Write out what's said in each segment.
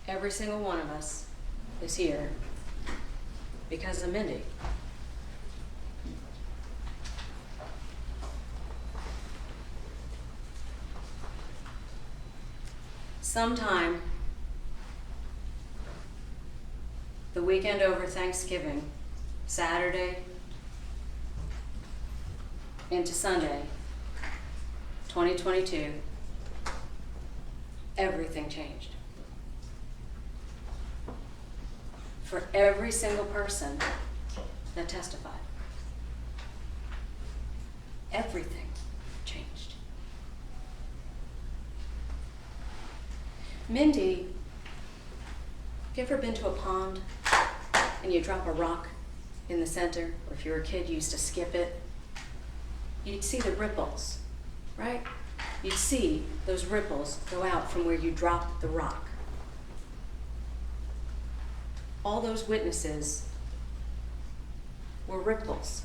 Every single one of us is here because of Mindi. Sometime the weekend over Thanksgiving, Saturday into Sunday, 2022, everything changed. For every single person that testified. Everything changed. Mindi, have you ever been to a pond and you drop a rock in the center, or if you were a kid you used to skip it? You'd see the ripples, right? You'd see those ripples go out from where you dropped the rock. All those witnesses were ripples,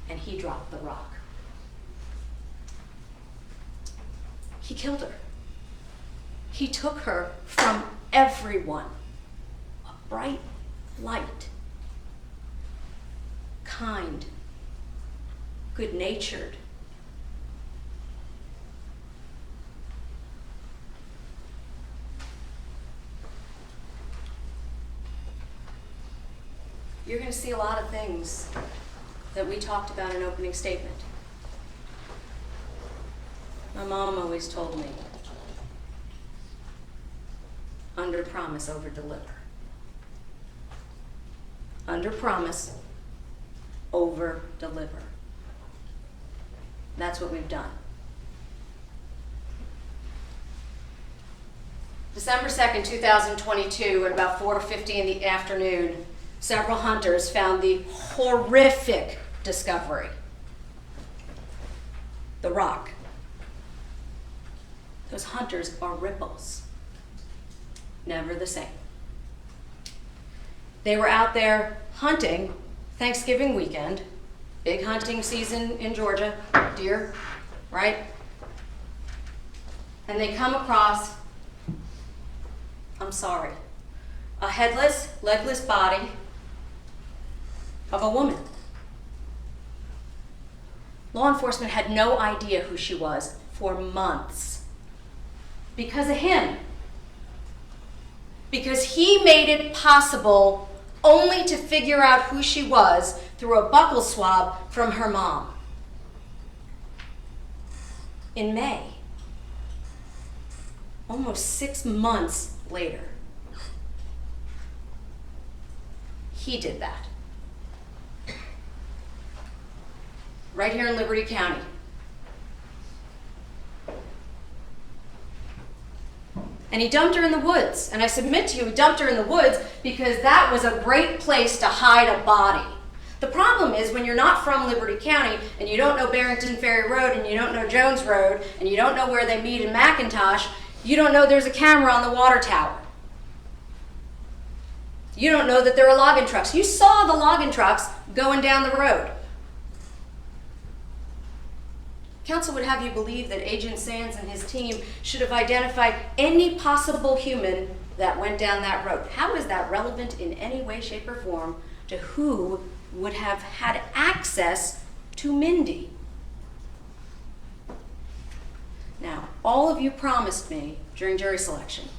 and he dropped the rock. He killed her. He took her from everyone. A bright light, kind, good-natured. You're going to see a lot of things that we talked about in opening statement. My mom always told me, under promise, over deliver. Under promise, over deliver. That's what we've done. December 2nd, 2022, at about 4:50 in the afternoon, several hunters found the horrific discovery. The rock. Those hunters are ripples. Never the same. They were out there hunting Thanksgiving weekend, big hunting season in Georgia, deer, right? And they come across, I'm sorry, a headless, legless body of a woman. Law enforcement had no idea who she was for months because of him. Because he made it possible only to figure out who she was through a buccal swab from her mom. In May, almost 6 months later, he did that. Right here in Liberty County. And he dumped her in the woods. And I submit to you, he dumped her in the woods because that was a great place to hide a body. The problem is when you're not from Liberty County and you don't know Barrington Ferry Road and you don't know Jones Road and you don't know where they meet in McIntosh, you don't know there's a camera on the water tower. You don't know that there are logging trucks. You saw the logging trucks going down the road. Counsel would have you believe that Agent Sands and his team should have identified any possible human that went down that road. How is that relevant in any way, shape, or form to who would have had access to Mindi? Now, all of you promised me during jury selection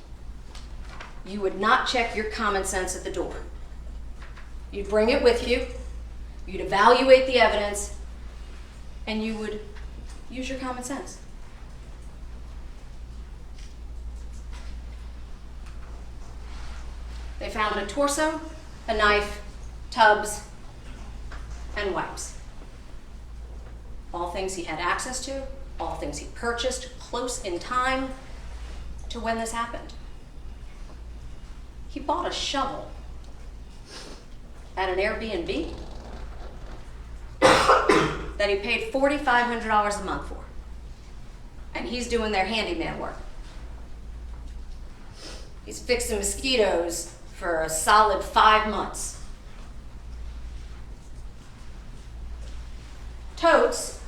you would not check your common sense at the door. You'd bring it with you, you'd evaluate the evidence, and you would use your common sense. They found a torso, a knife, tubs, and wipes. All things he had access to, all things he purchased close in time to when this happened. He bought a shovel at an Airbnb that he paid $4,500 a month for. And he's doing their handyman work. He's fixing mosquitoes for a solid 5 months. Totes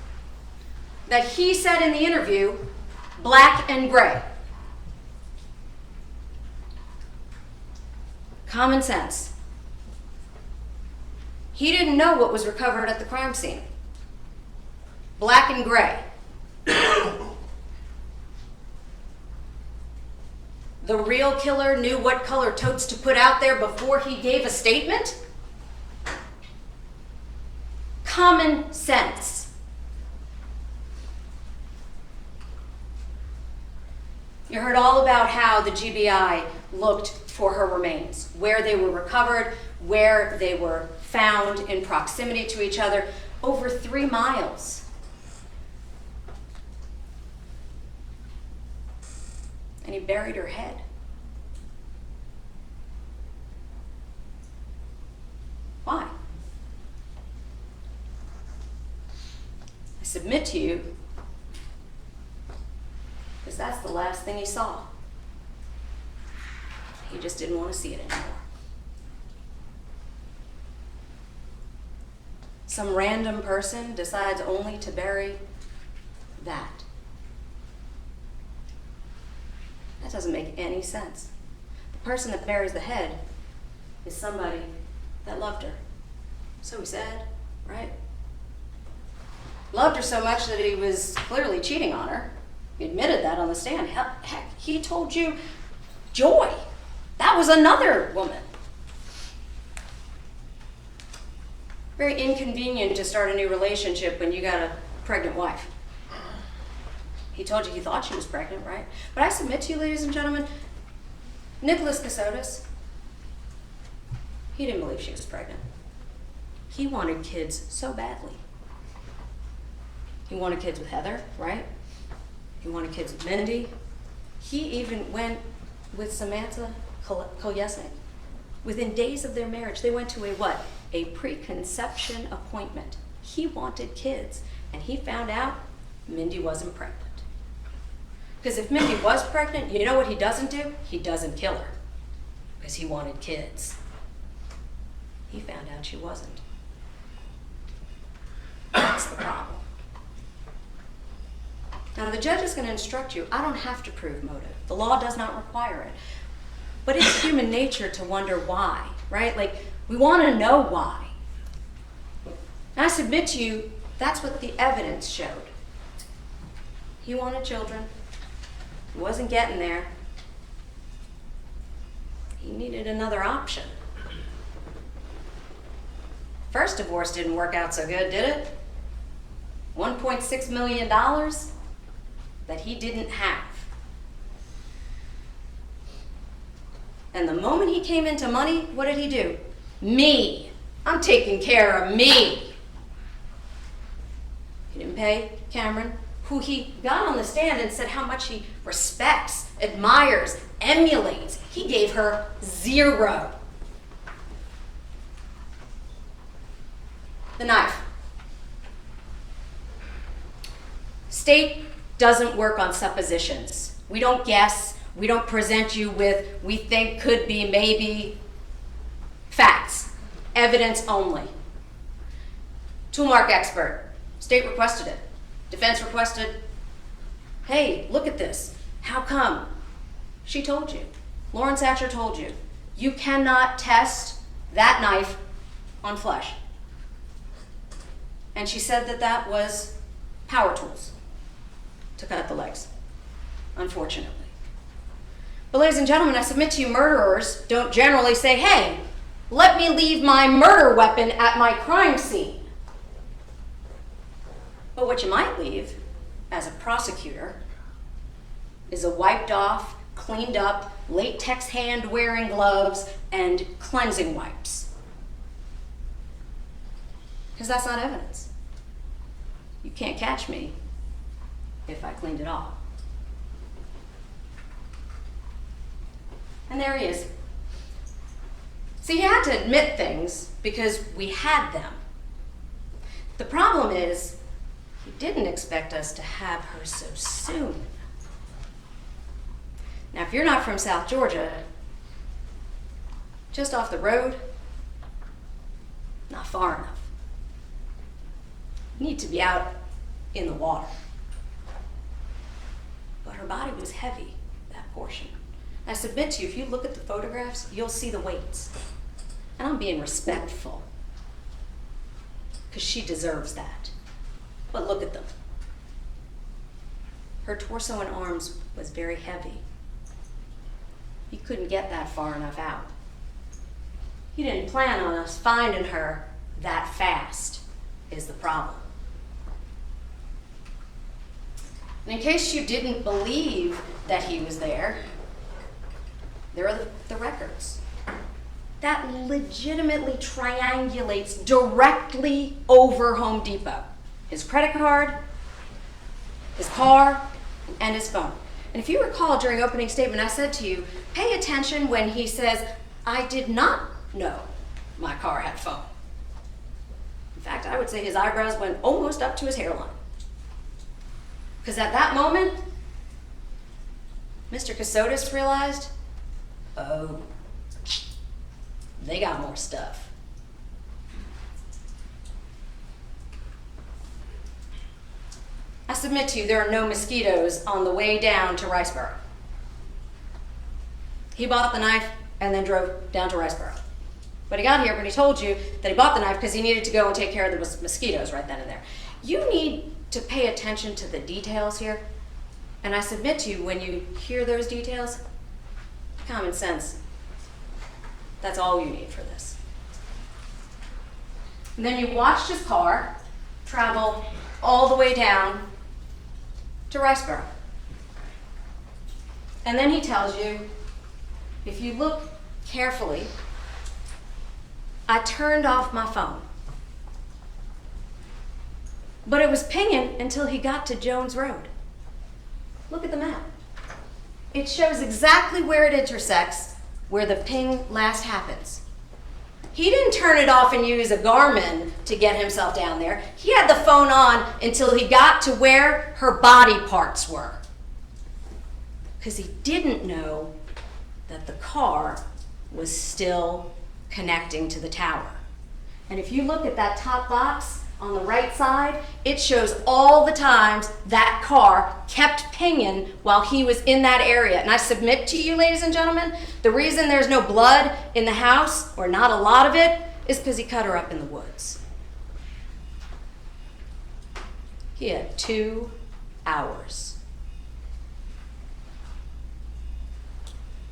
that he said in the interview, black and gray. Common sense. He didn't know what was recovered at the crime scene. Black and gray. The real killer knew what color totes to put out there before he gave a statement? Common sense. You heard all about how the GBI looked for her remains, where they were recovered, where they were found in proximity to each other, over 3 miles. And he buried her head. Why? I submit to you, because that's the last thing he saw. He just didn't want to see it anymore. Some random person decides only to bury that. That doesn't make any sense. The person that buries the head is somebody that loved her. So he said, right? Loved her so much that he was clearly cheating on her. He admitted that on the stand. Heck, he told you, Joy, that was another woman. Very inconvenient to start a new relationship when you got a pregnant wife. He told you he thought she was pregnant, right? But I submit to you, ladies and gentlemen, Nicholas Kassotis, he didn't believe she was pregnant. He wanted kids so badly. He wanted kids with Heather, right? He wanted kids with Mindi. He even went with Samantha Kolyesnik. Within days of their marriage, they went to a what? A preconception appointment. He wanted kids, and he found out Mindi wasn't pregnant. Because if Mindi was pregnant, you know what he doesn't do? He doesn't kill her, because he wanted kids. He found out she wasn't. That's the problem. Now, the judge is going to instruct you, I don't have to prove motive. The law does not require it. But it's human nature to wonder why, right? Like, we want to know why. And I submit to you, that's what the evidence showed. He wanted children. He wasn't getting there. He needed another option. First divorce didn't work out so good, did it? $1.6 million that he didn't have. And the moment he came into money, what did he do? Me. I'm taking care of me. He didn't pay Cameron, who he got on the stand and said how much he respects, admires, emulates. He gave her 0. The knife. State doesn't work on suppositions. We don't guess. We don't present you with, we think, could be, maybe. Facts. Evidence only. Tool mark expert. State requested it. Defense requested, hey, look at this. How come? She told you. Lauren Satcher told you. You cannot test that knife on flesh. And she said that that was power tools to cut the legs, unfortunately. But ladies and gentlemen, I submit to you, murderers don't generally say, hey, let me leave my murder weapon at my crime scene. But what you might leave, as a prosecutor, is a wiped off, cleaned up, latex hand-wearing gloves and cleansing wipes. Because that's not evidence. You can't catch me if I cleaned it off. And there he is. See, he had to admit things because we had them. The problem is, he didn't expect us to have her so soon. Now, if you're not from South Georgia, just off the road, not far enough. You need to be out in the water. But her body was heavy, that portion. I I submit to you, if you look at the photographs, you'll see the weights. And I'm being respectful, because she deserves that. But look at them. Her torso and arms was very heavy. He couldn't get that far enough out. He didn't plan on us finding her that fast, is the problem. And in case you didn't believe that he was there are the records. That legitimately triangulates directly over Home Depot. His credit card, his car, and his phone. And if you recall during opening statement, I said to you, pay attention when he says, I did not know my car had phone. In fact, I would say his eyebrows went almost up to his hairline. Because at that moment, Mr. Kassotis realized, oh, they got more stuff. I submit to you, there are no mosquitoes on the way down to Riceboro. He bought the knife and then drove down to Riceboro. But he got here when he told you that he bought the knife because he needed to go and take care of the mosquitoes right then and there. You need to pay attention to the details here. And I submit to you, when you hear those details, common sense, that's all you need for this. And then you watched his car travel all the way down to Riceboro. And then he tells you, if you look carefully, I turned off my phone. But it was pinging until he got to Jones Road. Look at the map. It shows exactly where it intersects, where the ping last happens. He didn't turn it off and use a Garmin to get himself down there. He had the phone on until he got to where her body parts were. Because he didn't know that the car was still connecting to the tower. And if you look at that top box on the right side, it shows all the times that car kept pinging while he was in that area. And I submit to you, ladies and gentlemen, the reason there's no blood in the house, or not a lot of it, is because he cut her up in the woods. He had 2 hours.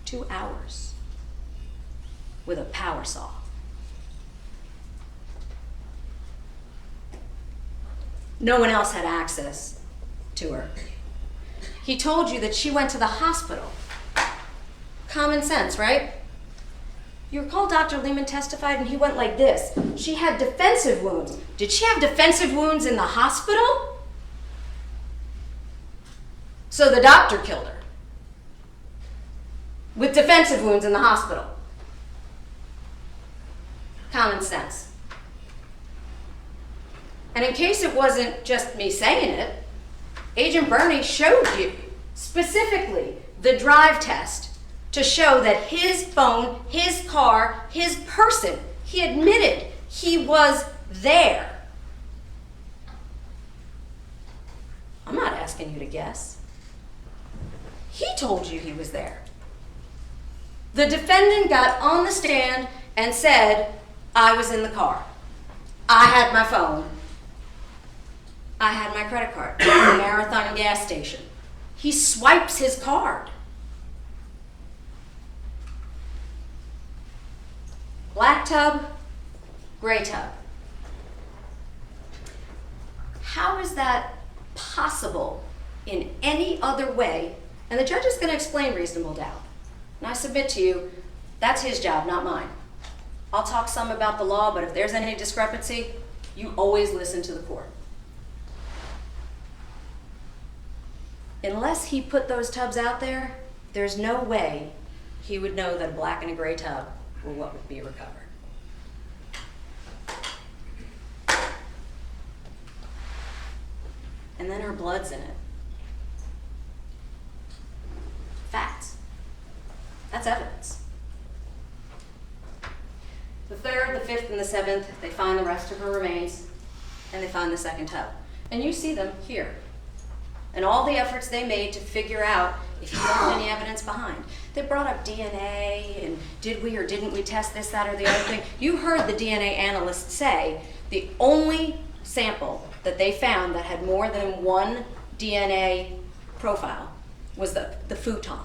2 hours with a power saw. No one else had access to her. He told you that she went to the hospital. Common sense, right? You recall Dr. Lehman testified and he went like this. She had defensive wounds. Did she have defensive wounds in the hospital? So the doctor killed her. With defensive wounds in the hospital. Common sense. And in case it wasn't just me saying it, Agent Bernie showed you specifically the drive test to show that his phone, his car, his person, he admitted he was there. I'm not asking you to guess. He told you he was there. The defendant got on the stand and said, I was in the car. I had my phone. I had my credit card at the Marathon gas station. He swipes his card. Black tub, gray tub. How is that possible in any other way? And the judge is going to explain reasonable doubt. And I submit to you, that's his job, not mine. I'll talk some about the law, but if there's any discrepancy, you always listen to the court. Unless he put those tubs out there, there's no way he would know that a black and a gray tub were what would be recovered. And then her blood's in it. Facts. That's evidence. The 3rd, the 5th, and the 7th, they find the rest of her remains, and they find the second tub. And you see them here. And all the efforts they made to figure out if he left any evidence behind. They brought up DNA and did we or didn't we test this, that, or the other thing. You heard the DNA analyst say the only sample that they found that had more than one DNA profile was the futon.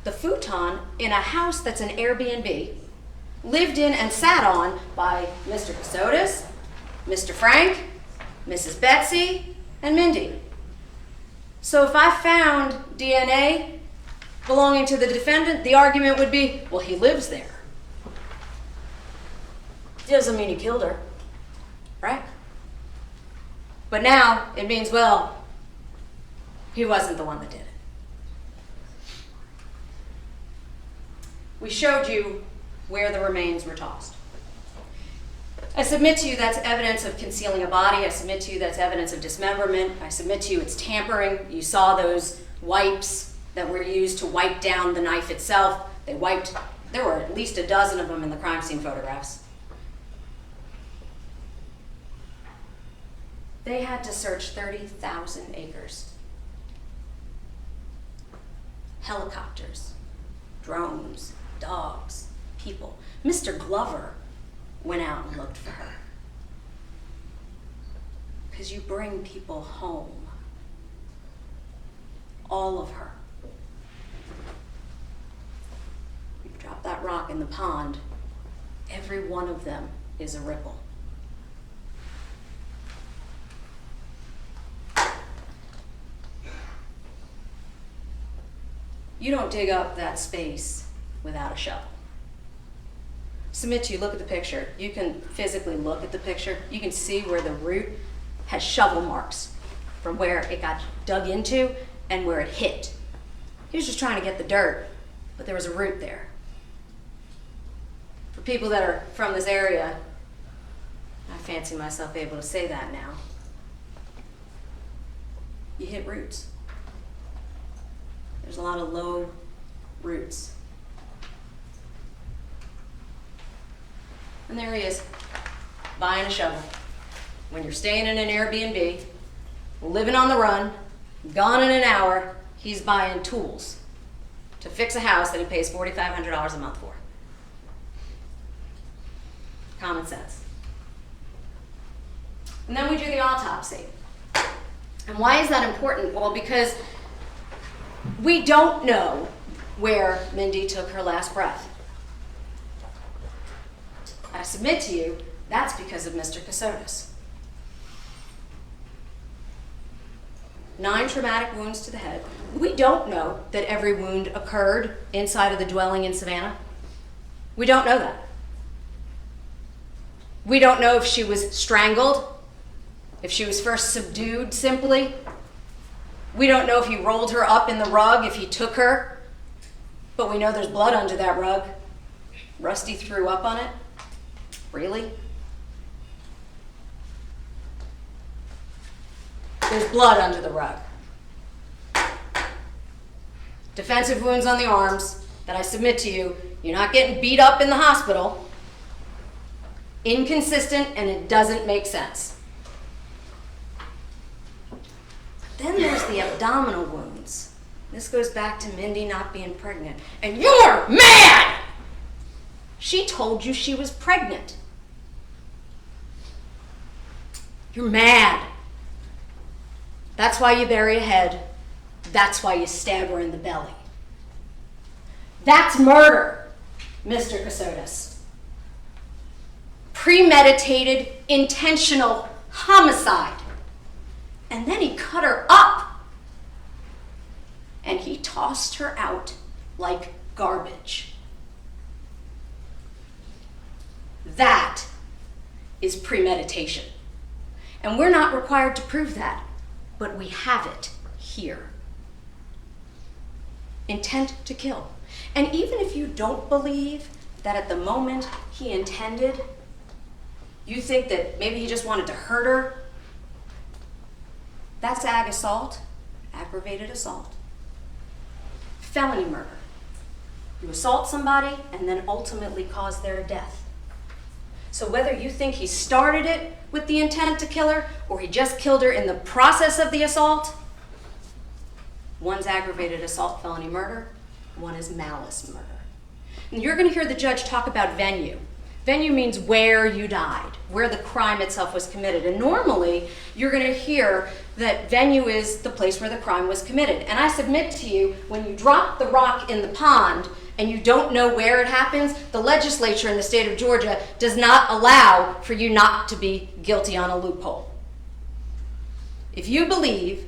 The futon in a house that's an Airbnb, lived in and sat on by Mr. Kassotis, Mr. Frank, Mrs. Betsy, and Mindy. So if I found DNA belonging to the defendant, the argument would be, well, he lives there. Doesn't mean he killed her, right? But now it means, well, he wasn't the one that did it. We showed you where the remains were tossed. I submit to you that's evidence of concealing a body. I submit to you that's evidence of dismemberment. I submit to you it's tampering. You saw those wipes that were used to wipe down the knife itself. There were at least a dozen of them in the crime scene photographs. They had to search 30,000 acres. Helicopters, drones, dogs, people. Mr. Glover went out and looked for her. Because you bring people home. All of her. You drop that rock in the pond, every one of them is a ripple. You don't dig up that space without a shovel. Submit to you, look at the picture. You can physically look at the picture. You can see where the root has shovel marks from where it got dug into and where it hit. He was just trying to get the dirt, but there was a root there. For people that are from this area, I fancy myself able to say that now. You hit roots. There's a lot of low roots. And there he is, buying a shovel. When you're staying in an Airbnb, living on the run, gone in an hour, he's buying tools to fix a house that he pays $4,500 a month for. Common sense. And then we do the autopsy. And why is that important? Well, because we don't know where Mindy took her last breath. I submit to you, that's because of Mr. Kassotis. 9 traumatic wounds to the head. We don't know that every wound occurred inside of the dwelling in Savannah. We don't know that. We don't know if she was strangled, if she was first subdued simply. We don't know if he rolled her up in the rug, if he took her, but we know there's blood under that rug. Rusty threw up on it. Really? There's blood under the rug. Defensive wounds on the arms that I submit to you. You're not getting beat up in the hospital. Inconsistent, and it doesn't make sense. Then there's the abdominal wounds. This goes back to Mindy not being pregnant. And you're mad! She told you she was pregnant. You're mad. That's why you bury a head. That's why you stab her in the belly. That's murder, Mr. Kassotis. Premeditated, intentional homicide. And then he cut her up. And he tossed her out like garbage. That is premeditation. And we're not required to prove that, but we have it here. Intent to kill. And even if you don't believe that at the moment he intended, you think that maybe he just wanted to hurt her, that's ag assault, aggravated assault. Felony murder. You assault somebody and then ultimately cause their death. So whether you think he started it with the intent to kill her or he just killed her in the process of the assault, One's aggravated assault felony murder, one is malice murder. And you're going to hear the judge talk about venue. Venue means where you died, where the crime itself was committed. And normally, you're going to hear that venue is the place where the crime was committed. And I submit to you, when you drop the rock in the pond and you don't know where it happens, the legislature in the state of Georgia does not allow for you not to be guilty on a loophole. If you believe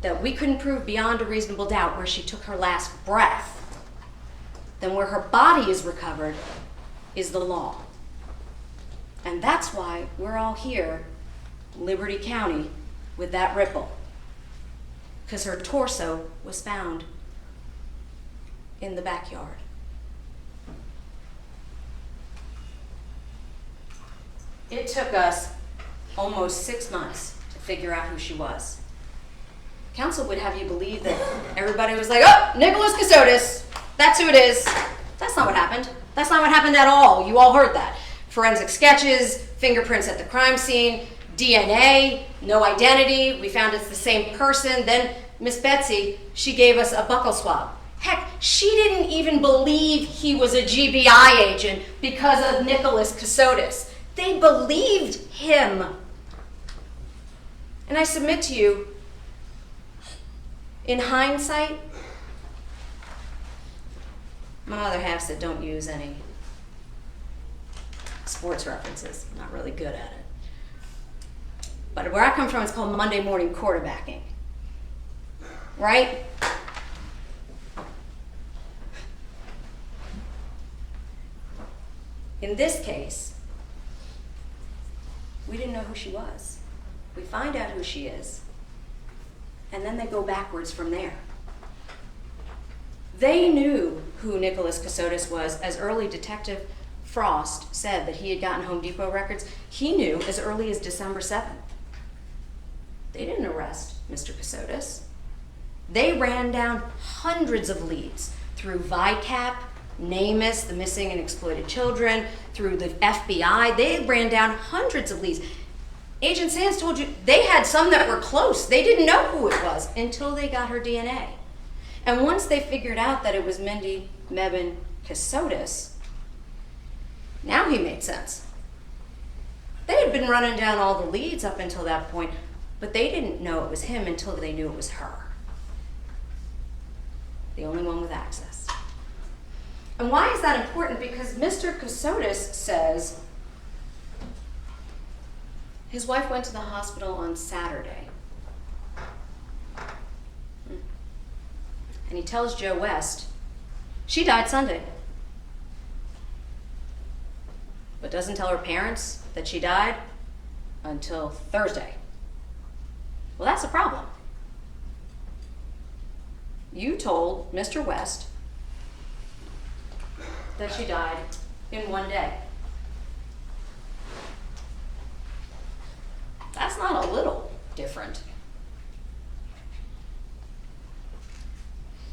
that we couldn't prove beyond a reasonable doubt where she took her last breath, then where her body is recovered is the law. And that's why we're all here, Liberty County, with that ripple. Because her torso was found in the backyard. It took us almost 6 months to figure out who she was. Counsel would have you believe that everybody was like, oh, Nicholas Kassotis, that's who it is. That's not what happened. That's not what happened at all. You all heard that. Forensic sketches, fingerprints at the crime scene, DNA, no identity. We found it's the same person. Then Miss Betsy, she gave us a buccal swab. Heck, she didn't even believe he was a GBI agent because of Nicholas Kassotis. They believed him. And I submit to you, in hindsight, my other half said don't use any sports references. I'm not really good at it. But where I come from, it's called Monday morning quarterbacking. Right? In this case, we didn't know who she was. We find out who she is, and then they go backwards from there. They knew who Nicholas Kassotis was as early Detective Frost said that he had gotten Home Depot records. He knew as early as December 7th. They didn't arrest Mr. Kassotis. They ran down hundreds of leads through VICAP, NamUs, the Missing and Exploited Children, through the FBI. They ran down hundreds of leads. Agent Sands told you they had some that were close. They didn't know who it was until they got her DNA. And once they figured out that it was Mindi Mebane Kassotis, now he made sense. They had been running down all the leads up until that point, but they didn't know it was him until they knew it was her. The only one with access. And why is that important? Because Mr. Kassotis says his wife went to the hospital on Saturday. And he tells Joe West, she died Sunday. But doesn't tell her parents that she died until Thursday. Well, that's a problem. You told Mr. West that she died in one day. That's not a little different.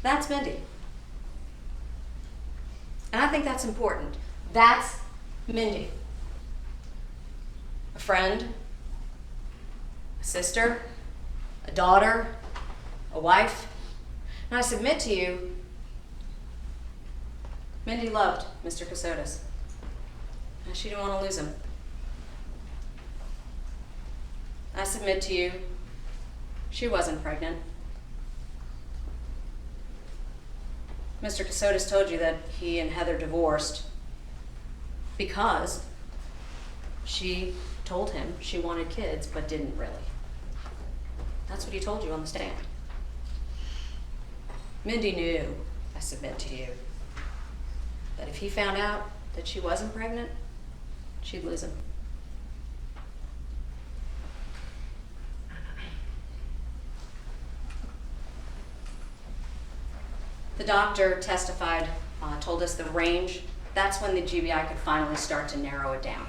That's Mindi. And I think that's important. That's Mindi. A friend, a sister, a daughter, a wife. And I submit to you, Mindi loved Mr. Kassotis. And she didn't want to lose him. I submit to you, she wasn't pregnant. Mr. Kassotis told you that he and Heather divorced because she told him she wanted kids but didn't really. That's what he told you on the stand. Mindi knew, I submit to you, that if he found out that she wasn't pregnant, she'd lose him. The doctor testified, told us the range. That's when the GBI could finally start to narrow it down.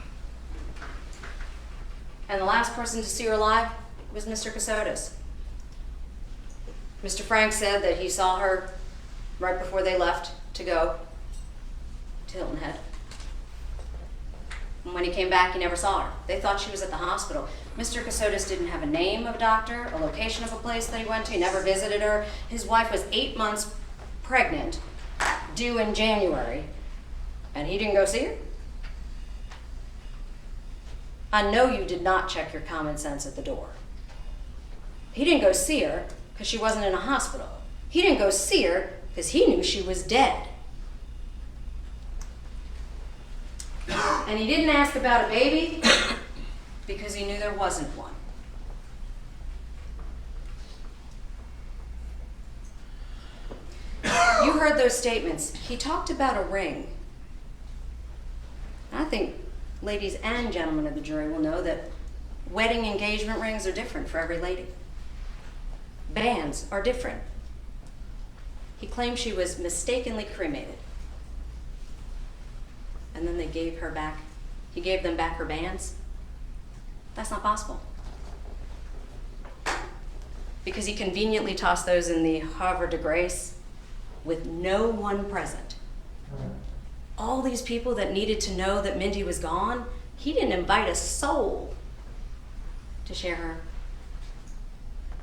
And the last person to see her alive was Mr. Kassotis. Mr. Frank said that he saw her right before they left to go to Hilton Head. And when he came back, he never saw her. They thought she was at the hospital. Mr. Kassotis didn't have a name of a doctor, a location of a place that he went to. He never visited her. His wife was 8 months pregnant, due in January, and he didn't go see her? I know you did not check your common sense at the door. He didn't go see her because she wasn't in a hospital. He didn't go see her because he knew she was dead. And he didn't ask about a baby because he knew there wasn't one. You heard those statements. He talked about a ring. I think ladies and gentlemen of the jury will know that wedding engagement rings are different for every lady. Bands are different. He claimed she was mistakenly cremated. And then he gave them back her bands. That's not possible. Because he conveniently tossed those in the Havre de Grace with no one present. All these people that needed to know that Mindi was gone, he didn't invite a soul to share her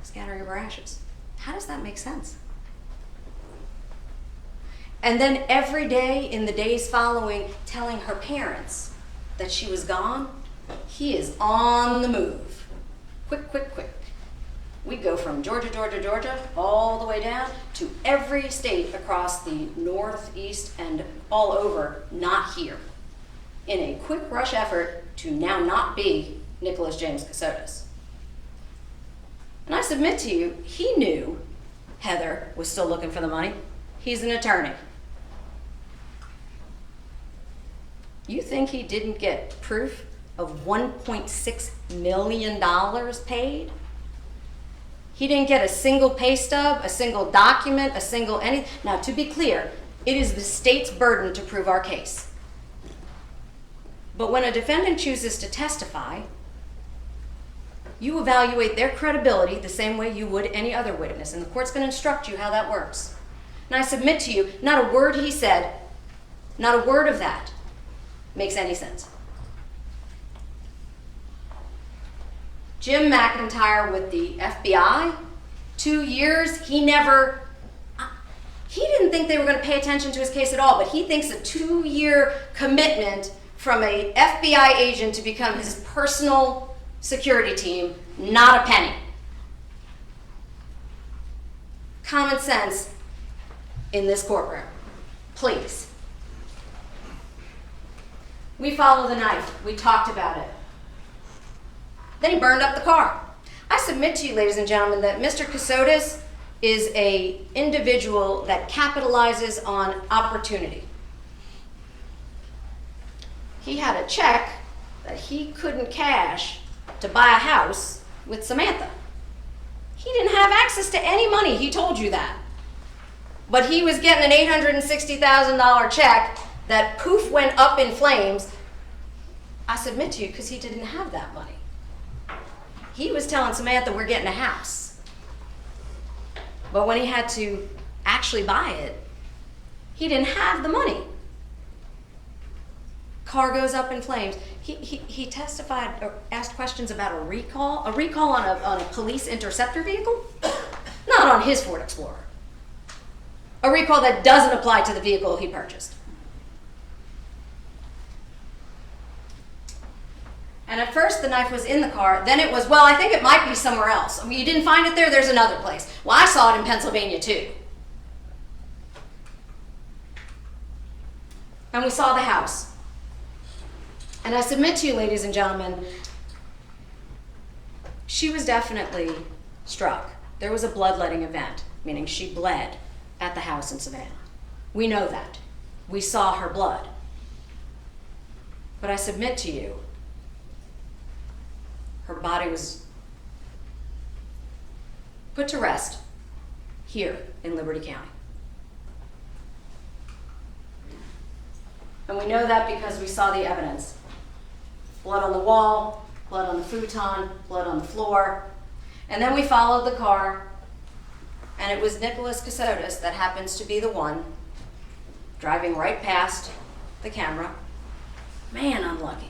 scattering of her ashes. How does that make sense? And then every day in the days following, telling her parents that she was gone, he is on the move. Quick, quick, quick. We go from Georgia, all the way down to every state across the Northeast and all over, not here, in a quick rush effort to now not be Nicholas James Kassotis. And I submit to you, he knew Heather was still looking for the money. He's an attorney. You think he didn't get proof of $1.6 million paid? He didn't get a single pay stub, a single document, a single anything. Now, to be clear, it is the state's burden to prove our case. But when a defendant chooses to testify, you evaluate their credibility the same way you would any other witness, and the court's going to instruct you how that works. And I submit to you, not a word he said, not a word of that makes any sense. Jim McIntyre with the FBI, 2 years, he didn't think they were going to pay attention to his case at all, but he thinks a 2-year commitment from a FBI agent to become his personal security team, not a penny. Common sense in this courtroom, please. We follow the knife. We talked about it. Then he burned up the car. I submit to you, ladies and gentlemen, that Mr. Kassotis is an individual that capitalizes on opportunity. He had a check that he couldn't cash to buy a house with Samantha. He didn't have access to any money, he told you that. But he was getting an $860,000 check that poof went up in flames. I submit to you, because he didn't have that money. He was telling Samantha, we're getting a house. But when he had to actually buy it, he didn't have the money. Car goes up in flames. He testified or asked questions about a recall on a police interceptor vehicle, not on his Ford Explorer. A recall that doesn't apply to the vehicle he purchased. And at first the knife was in the car, then it was, well, I think it might be somewhere else. I mean, you didn't find it there, there's another place. Well, I saw it in Pennsylvania too. And we saw the house. And I submit to you, ladies and gentlemen, she was definitely struck. There was a bloodletting event, meaning she bled at the house in Savannah. We know that. We saw her blood. But I submit to you, her body was put to rest here in Liberty County. And we know that because we saw the evidence. Blood on the wall, blood on the futon, blood on the floor. And then we followed the car, and it was Nicholas Kassotis that happens to be the one driving right past the camera. Man, unlucky.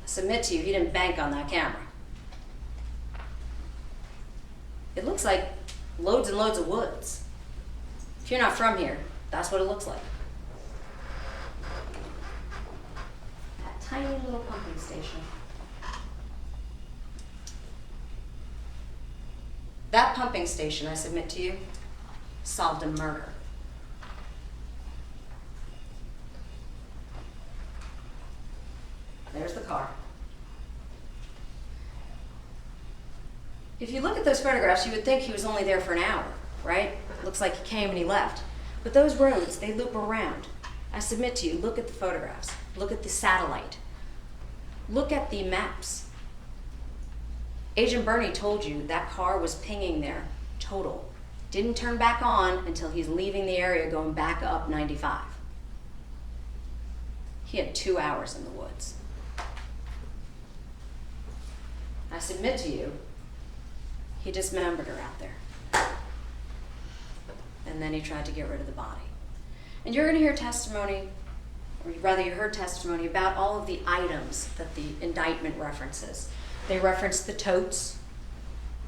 submit to you, he didn't bank on that camera. It looks like loads and loads of woods. If you're not from here, that's what it looks like. That tiny little pumping station. That pumping station, I submit to you, solved a murder. There's the car. If you look at those photographs, you would think he was only there for an hour, right? Looks like he came and he left. But those roads, they loop around. I submit to you, look at the photographs. Look at the satellite. Look at the maps. Agent Bernie told you that car was pinging there, total. Didn't turn back on until he's leaving the area going back up 95. He had 2 hours in the woods. I submit to you, he dismembered her out there. And then he tried to get rid of the body. And you're gonna hear testimony, or rather you heard testimony about all of the items that the indictment references. They reference the totes,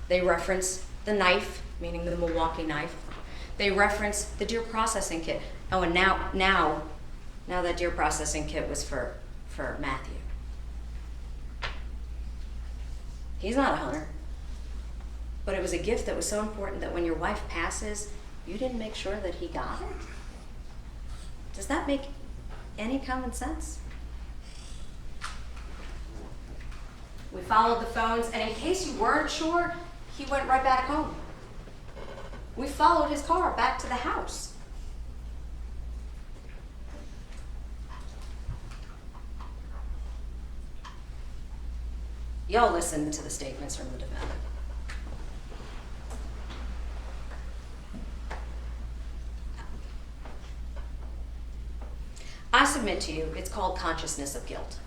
they reference the knife, meaning the Milwaukee knife. They reference the deer processing kit. Oh, and now that deer processing kit was for Matthew. He's not a hunter, but it was a gift that was so important that when your wife passes, you didn't make sure that he got it. Does that make any common sense? We followed the phones, and in case you weren't sure, he went right back home. We followed his car back to the house. Y'all listen to the statements from the defendant. I submit to you, it's called consciousness of guilt.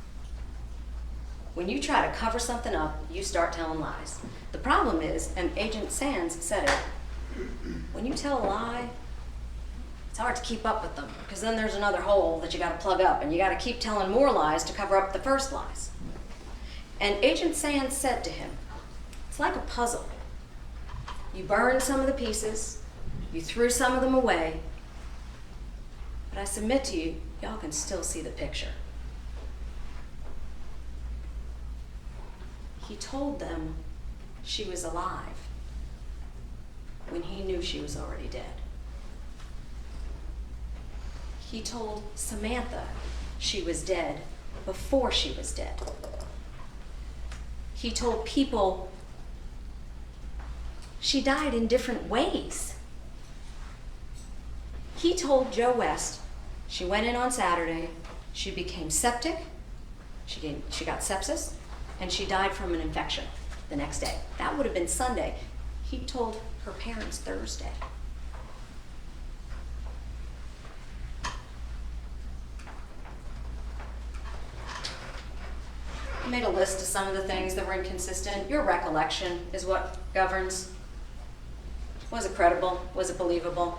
When you try to cover something up, you start telling lies. The problem is, and Agent Sands said it, when you tell a lie, it's hard to keep up with them, because then there's another hole that you gotta plug up, and you gotta keep telling more lies to cover up the first lies. And Agent Sands said to him, it's like a puzzle. You burned some of the pieces, you threw some of them away, but I submit to you, y'all can still see the picture. He told them she was alive when he knew she was already dead. He told Samantha she was dead before she was dead. He told people she died in different ways. He told Joe West she went in on Saturday, she became septic, she got sepsis, and she died from an infection the next day. That would have been Sunday. He told her parents Thursday. I made a list of some of the things that were inconsistent. Your recollection is what governs. Was it credible? Was it believable?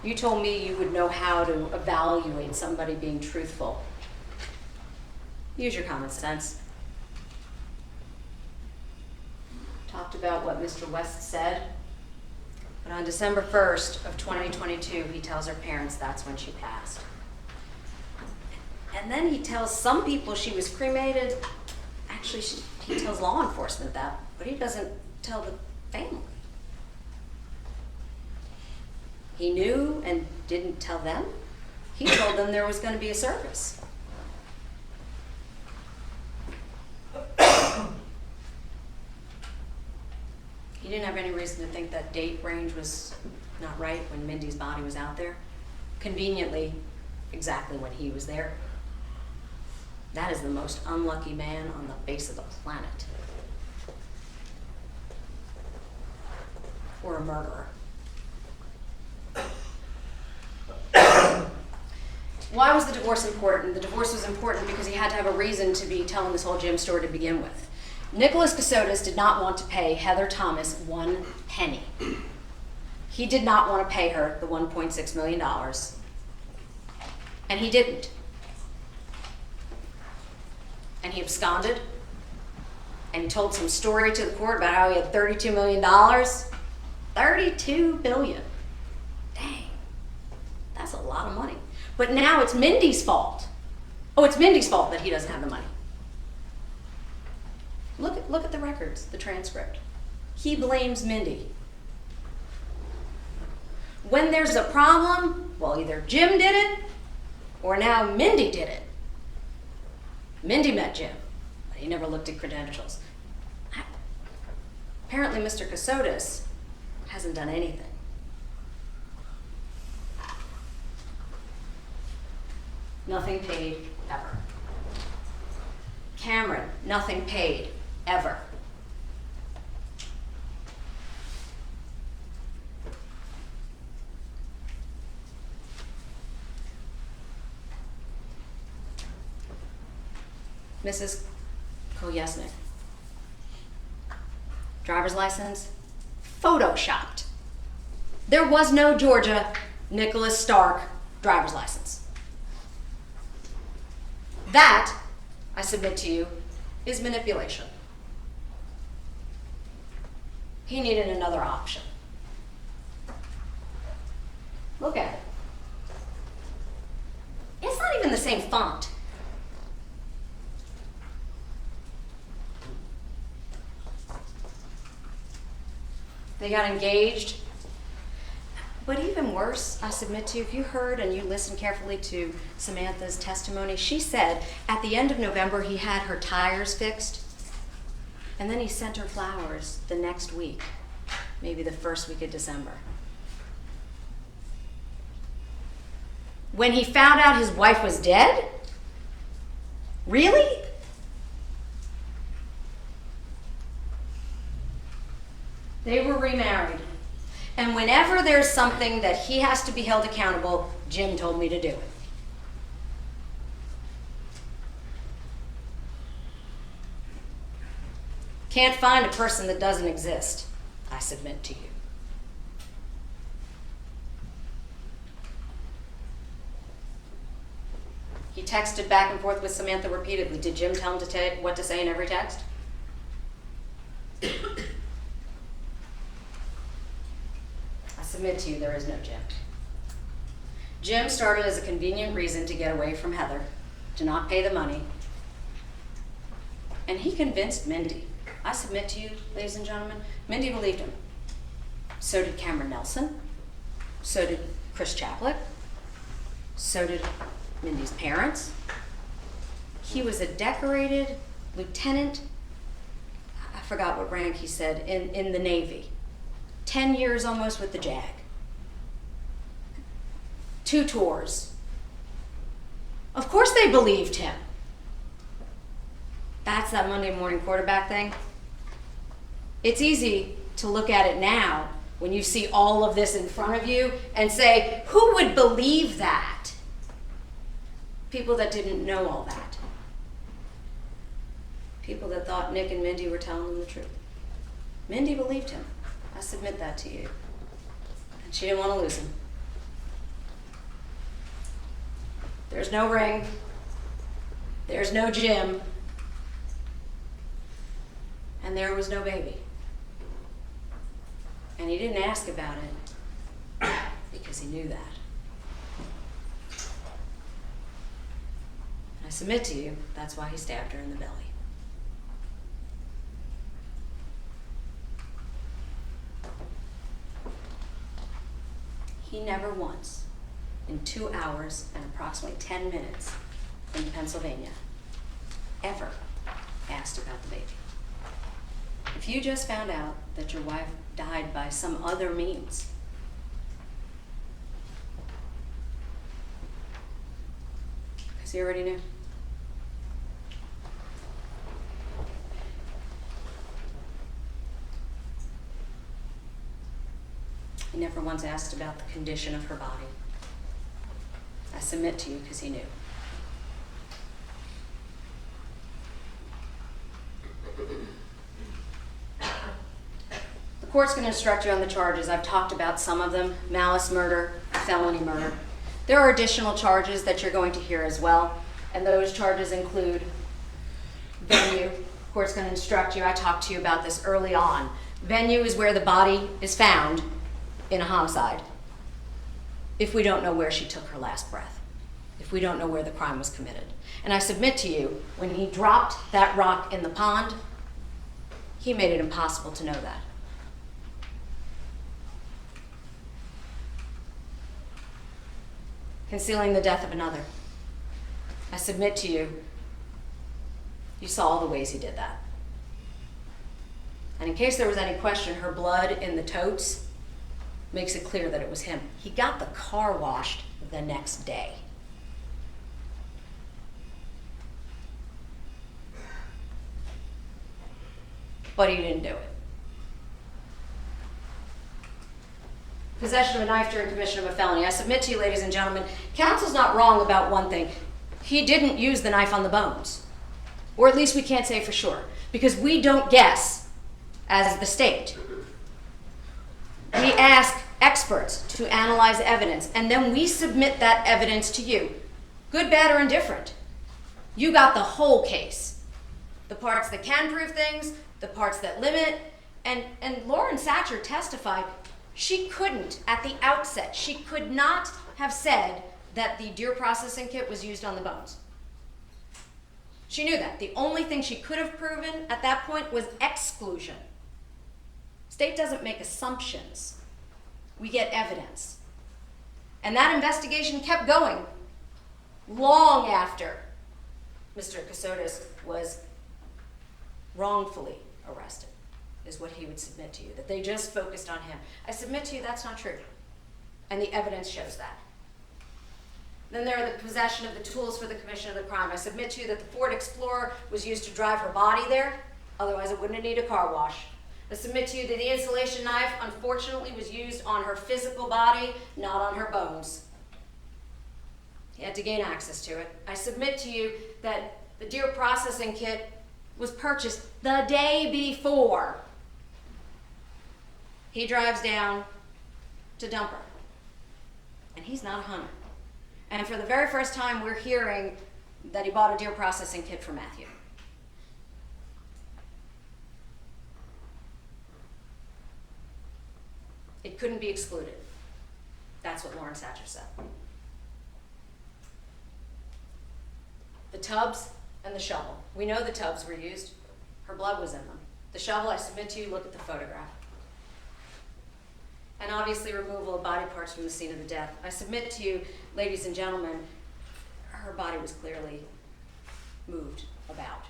You told me you would know how to evaluate somebody being truthful. Use your common sense. Talked about what Mr. West said, but on December 1st of 2022, he tells her parents that's when she passed. And then he tells some people she was cremated. Actually, he tells law enforcement that, but he doesn't tell the family. He knew and didn't tell them. He told them there was going to be a service. He didn't have any reason to think that date range was not right when Mindy's body was out there. Conveniently, exactly when he was there. That is the most unlucky man on the face of the planet. Or a murderer. Why was the divorce important? The divorce was important because he had to have a reason to be telling this whole Jim story to begin with. Nicholas Kassotis did not want to pay Heather Thomas 1 penny. He did not want to pay her the $1.6 million. And he didn't. and he absconded, and he told some story to the court about how he had $32 million. $32 billion. Dang, that's a lot of money. But now it's Mindy's fault. Oh, it's Mindy's fault that he doesn't have the money. Look at the records, the transcript. He blames Mindy. When there's a problem, well, either Jim did it, or now Mindy did it. Mindy met Jim, but he never looked at credentials. Apparently, Mr. Kassotis hasn't done anything. Nothing paid, ever. Cameron, nothing paid, ever. Mrs. Kolyesnik. Driver's license, photoshopped. There was no Georgia Nicholas Stark driver's license. That, I submit to you, is manipulation. He needed another option. Look at it. It's not even the same font. They got engaged. But even worse, I submit to you, if you heard and you listened carefully to Samantha's testimony, she said at the end of November he had her tires fixed, and then he sent her flowers the next week, maybe the first week of December. When he found out his wife was dead? Really? They were remarried. And whenever there's something that he has to be held accountable, Jim told me to do it. Can't find a person that doesn't exist, I submit to you. He texted back and forth with Samantha repeatedly. Did Jim tell him what to say in every text? I submit to you there is no Jim. Jim started as a convenient reason to get away from Heather, to not pay the money, and he convinced Mindy. I submit to you, ladies and gentlemen, Mindy believed him. So did Cameron Nelson. So did Chris Chaplick. So did Mindy's parents. He was a decorated lieutenant, I forgot what rank he said, in the Navy. 10 years almost with the JAG. 2 tours. Of course they believed him. That's that Monday morning quarterback thing. It's easy to look at it now when you see all of this in front of you and say, who would believe that? People that didn't know all that. People that thought Nick and Mindy were telling them the truth. Mindy believed him. I submit that to you. And she didn't want to lose him. There's no ring. There's no Jim. And there was no baby. And he didn't ask about it because he knew that. And I submit to you, that's why he stabbed her in the belly. He never once, in 2 hours and approximately 10 minutes in Pennsylvania, ever asked about the baby. If you just found out that your wife died by some other means, because you already knew. He never once asked about the condition of her body. I submit to you because he knew. The court's going to instruct you on the charges. I've talked about some of them: malice murder, felony murder. There are additional charges that you're going to hear as well, and those charges include venue. Court's going to instruct you. I talked to you about this early on. Venue is where the body is found in a homicide if we don't know where she took her last breath, if we don't know where the crime was committed. And I submit to you, when he dropped that rock in the pond, he made it impossible to know that. Concealing the death of another. I submit to you, you saw all the ways he did that. And in case there was any question, her blood in the totes makes it clear that it was him. He got the car washed the next day. But he didn't do it. Possession of a knife during commission of a felony. I submit to you, ladies and gentlemen, counsel's not wrong about one thing. He didn't use the knife on the bones. Or at least we can't say for sure, because we don't guess as the state. We ask experts to analyze evidence, and then we submit that evidence to you. Good, bad, or indifferent. You got the whole case. The parts that can prove things, the parts that limit, and Lauren Satcher testified she couldn't, at the outset, she could not have said that the deer processing kit was used on the bones. She knew that. The only thing she could have proven at that point was exclusion. State doesn't make assumptions. We get evidence. And that investigation kept going long after Mr. Kassotis was wrongfully arrested, is what he would submit to you, that they just focused on him. I submit to you that's not true. And the evidence shows that. Then there are the possession of the tools for the commission of the crime. I submit to you that the Ford Explorer was used to drive her body there, otherwise it wouldn't have needed a car wash. I submit to you that the insulation knife, unfortunately, was used on her physical body, not on her bones. He had to gain access to it. I submit to you that the deer processing kit was purchased the day before he drives down to dump her. And he's not a hunter. And for the very first time, we're hearing that he bought a deer processing kit for Matthew. It couldn't be excluded. That's what Lauren Satcher said. The tubs and the shovel. We know the tubs were used. Her blood was in them. The shovel, I submit to you, look at the photograph. And obviously removal of body parts from the scene of the death. I submit to you, ladies and gentlemen, her body was clearly moved about.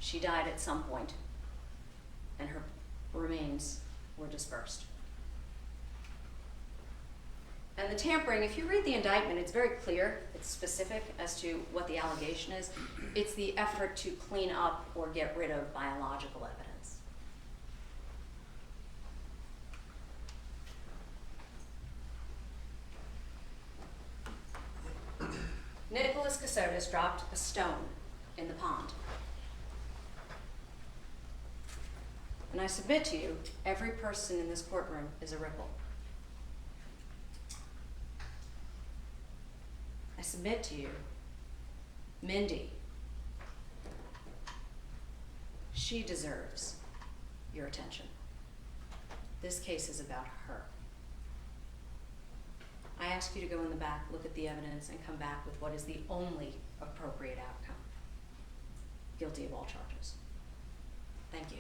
She died at some point, and her remains were dispersed. And the tampering, if you read the indictment, it's very clear, it's specific as to what the allegation is. It's the effort to clean up or get rid of biological evidence. Nicholas Kassotis dropped a stone in the pond. And I submit to you, every person in this courtroom is a ripple. I submit to you, Mindi, she deserves your attention. This case is about her. I ask you to go in the back, look at the evidence, and come back with what is the only appropriate outcome. Guilty of all charges. Thank you.